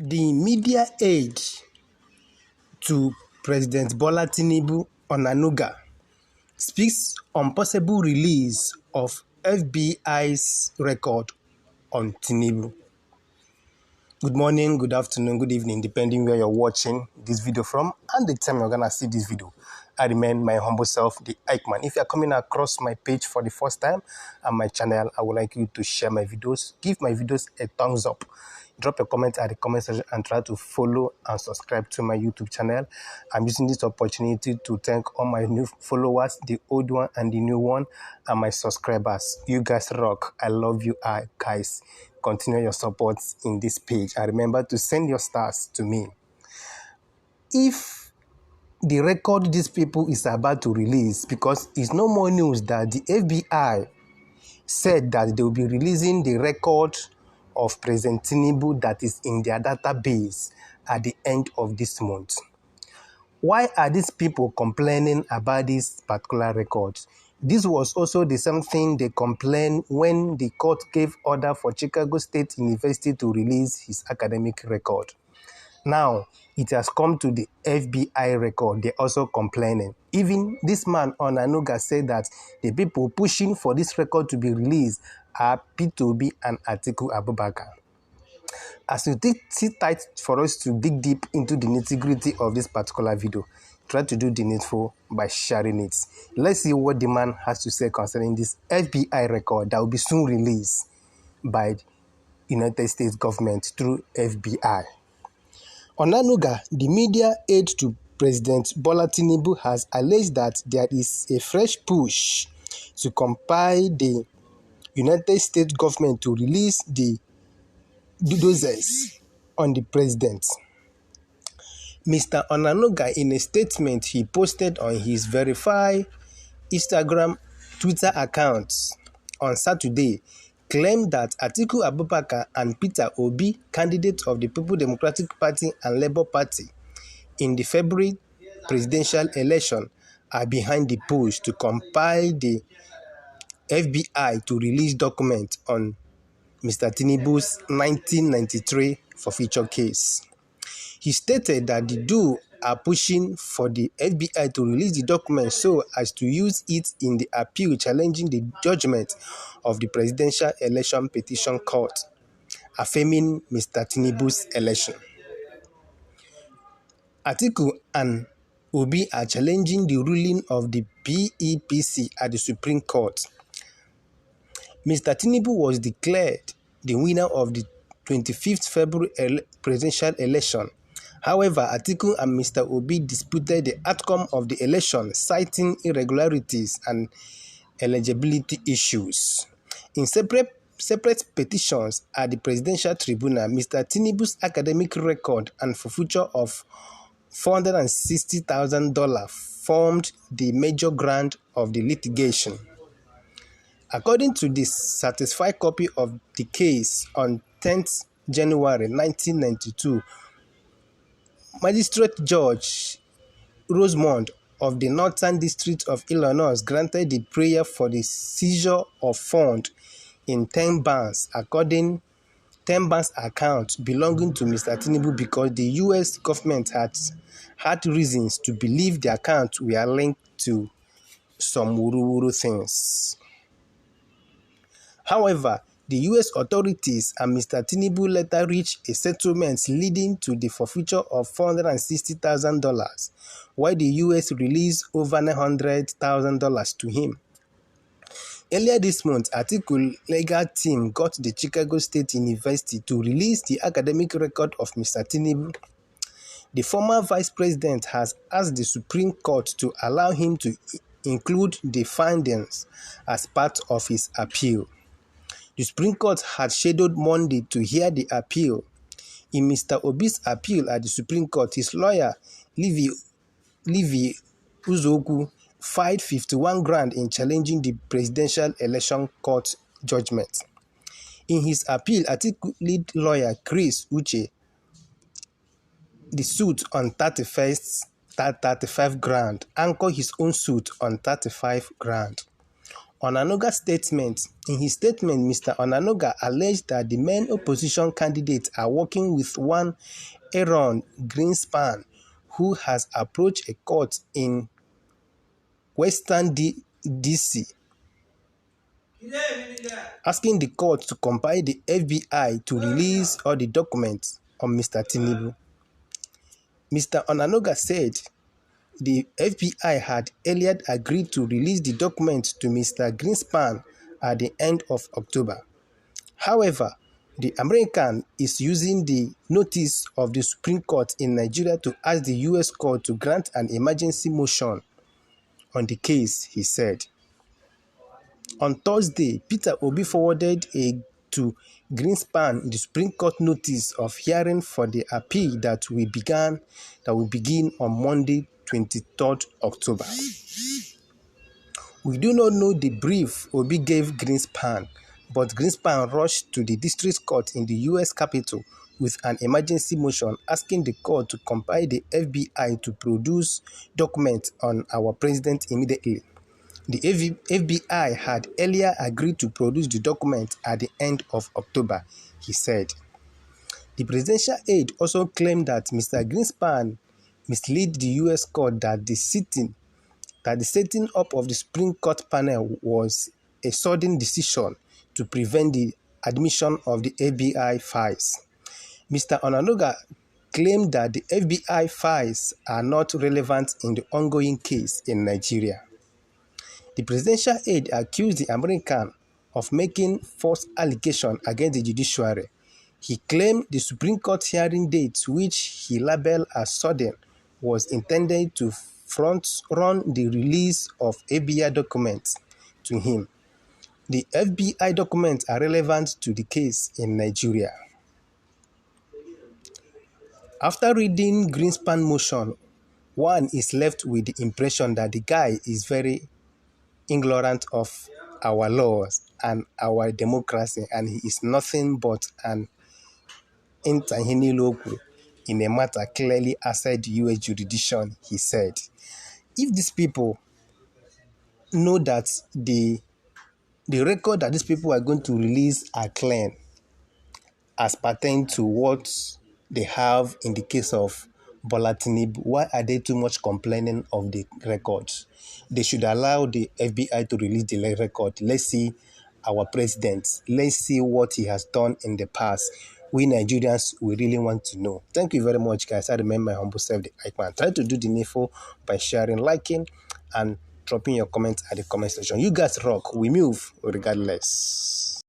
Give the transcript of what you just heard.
The media aide to President Bola Tinubu, Onanuga, speaks on possible release of F.B.I's record on Tinubu. Good morning, good afternoon, good evening, depending where you're watching this video from and the time you're gonna see this video. I remain my humble self, the Eichmann. If you're coming across my page for the first time and my channel, I would like you to share my videos, give my videos a thumbs up, drop a comment at the comment section and try to follow and subscribe to my YouTube channel. I'm using this opportunity to thank all my new followers, the old one and the new one, and my subscribers. You guys rock. I love you guys. Continue your support in this page and remember to send your stars to me. If the record these people is about to release, because it's no more news that the FBI said that they will be releasing the record of President Tinubu that is in their database at the end of this month. Why are these people complaining about this particular record? This was also the same thing they complained when the court gave order for Chicago State University to release his academic record. Now, it has come to the FBI record. They're also complaining. Even this man, Onanuga, said that the people pushing for this record to be released are P2B and Atiku Abubakar. As you sit tight for us to dig deep into the nitty-gritty of this particular video, try to do the needful by sharing it. Let's see what the man has to say concerning this FBI record that will be soon released by the United States government through FBI. Onanuga, the media aide to President Bola Tinubu, has alleged that there is a fresh push to compel the United States government to release the doses on the president. Mr. Onanuga, in a statement he posted on his verified Instagram, Twitter accounts on Saturday, claimed that Atiku Abubakar and Peter Obi, candidates of the People's Democratic Party and Labour Party in the February presidential election, are behind the push to compel the FBI to release documents on Mr. Tinubu's 1993 forfeiture case. He stated that the duo are pushing for the FBI to release the documents so as to use it in the appeal challenging the judgment of the Presidential Election Petition Court, affirming Mr. Tinubu's election. Atiku and Obi are challenging the ruling of the PEPC at the Supreme Court. Mr. Tinubu was declared the winner of the 25th February presidential election. However, Atiku and Mr. Obi disputed the outcome of the election, citing irregularities and eligibility issues. In separate petitions at the presidential tribunal, Mr. Tinubu's academic record and forfeiture of $460,000 formed the major ground of the litigation. According to the certified copy of the case on 10th January 1992, Magistrate Judge Rosemond of the Northern District of Illinois granted the prayer for the seizure of funds in 10 banks accounts belonging to Mr. Tinubu because the U.S. government had reasons to believe the accounts were linked to some wuru-wuru things. However, the U.S. authorities and Mr. Tinubu later reached a settlement leading to the forfeiture of $460,000, while the U.S. released over $900,000 to him. Earlier this month, Atiku's legal team got the Chicago State University to release the academic record of Mr. Tinubu. The former vice president has asked the Supreme Court to allow him to include the findings as part of his appeal. The Supreme Court had scheduled Monday to hear the appeal. In Mr. Obi's appeal at the Supreme Court, his lawyer, Levi Uzoku, filed 51 grand in challenging the Presidential Election Court judgment. In his appeal, Atiku lead lawyer Chris Uche the suit on 35 grand, anchored his own suit on 35 grand. Onanuga statement. In his statement, Mr. Onanuga alleged that the main opposition candidates are working with one Aaron Greenspan, who has approached a court in Western D.C. asking the court to compel the FBI to release all the documents on Mr. Tinubu. Mr. Onanuga said the FBI had earlier agreed to release the documents to Mr. Greenspan at the end of October. However, the American is using the notice of the Supreme Court in Nigeria to ask the U.S. court to grant an emergency motion on the case, he said. On Thursday, Peter Obi forwarded to Greenspan the Supreme Court notice of hearing for the appeal that will begin on Monday, 23rd October. We do not know the brief Obi gave Greenspan, but Greenspan rushed to the district court in the U.S. Capitol with an emergency motion asking the court to compel the FBI to produce documents on our president immediately. The FBI had earlier agreed to produce the documents at the end of October, he said. The presidential aide also claimed that Mr. Greenspan misled the U.S. court that the setting up of the Supreme Court panel was a sudden decision to prevent the admission of the FBI files. Mr. Onanuga claimed that the FBI files are not relevant in the ongoing case in Nigeria. The presidential aide accused the American of making false allegations against the judiciary. He claimed the Supreme Court hearing date, which he labeled as sudden, was intended to front-run the release of FBI documents to him. The FBI documents are relevant to the case in Nigeria. After reading Greenspan's motion, one is left with the impression that the guy is very ignorant of our laws and our democracy, and he is nothing but an intahiniloku in a matter clearly outside the U.S. jurisdiction, he said. If these people know that the record that these people are going to release are clean as pertain to what they have in the case of Bola Tinubu, why are they too much complaining of the records? They should allow the FBI to release the record. Let's see our president. Let's see what he has done in the past. We Nigerians, we really want to know. Thank you very much, guys. I remember my humble self, the Icon. Try to do the needful by sharing, liking, and dropping your comments at the comment section. You guys rock. We move regardless.